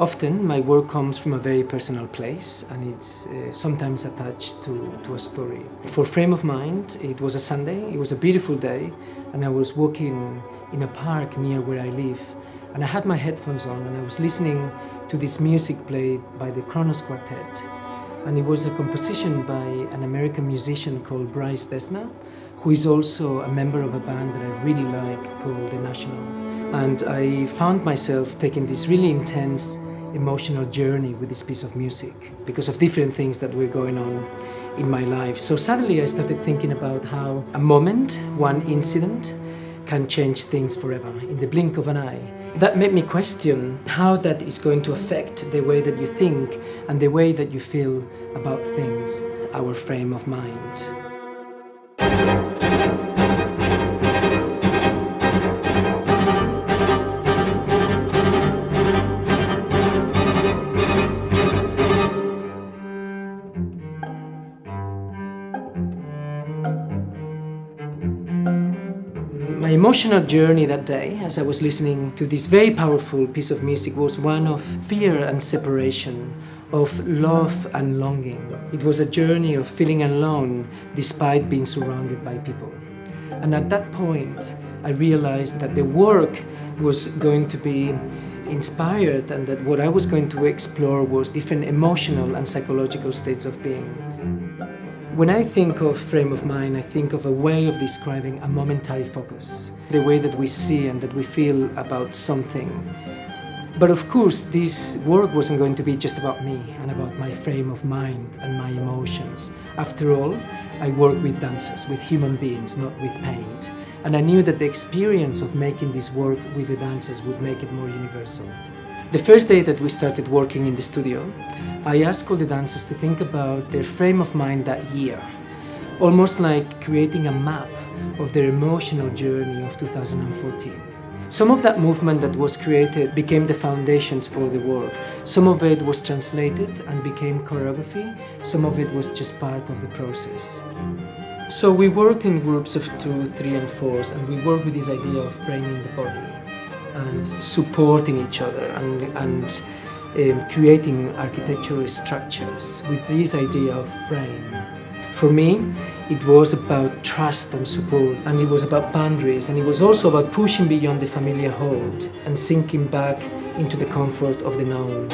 Often my work comes from a very personal place and it's sometimes attached to a story. For Frame of Mind, it was a Sunday, it was a beautiful day, and I was walking in a park near where I live, and I had my headphones on and I was listening to this music played by the Kronos Quartet. And it was a composition by an American musician called Bryce Desna, who is also a member of a band that I really like called The National. And I found myself taking this really intense emotional journey with this piece of music because of different things that were going on in my life. So suddenly I started thinking about how a moment, one incident, can change things forever in the blink of an eye. That made me question how that is going to affect the way that you think and the way that you feel about things, our frame of mind. My emotional journey that day, as I was listening to this very powerful piece of music, was one of fear and separation, of love and longing. It was a journey of feeling alone despite being surrounded by people. And at that point, I realized that the work was going to be inspired and that what I was going to explore was different emotional and psychological states of being. When I think of Frame of Mind, I think of a way of describing a momentary focus, the way that we see and that we feel about something. But of course, this work wasn't going to be just about me and about my frame of mind and my emotions. After all, I work with dancers, with human beings, not with paint. And I knew that the experience of making this work with the dancers would make it more universal. The first day that we started working in the studio, I asked all the dancers to think about their frame of mind that year, almost like creating a map of their emotional journey of 2014. Some of that movement that was created became the foundations for the work. Some of it was translated and became choreography. Some of it was just part of the process. So we worked in groups of 2, 3, and 4s, and we worked with this idea of framing the body and supporting each other and creating architectural structures with this idea of frame. For me, it was about trust and support, and it was about boundaries, and it was also about pushing beyond the familiar hold and sinking back into the comfort of the known.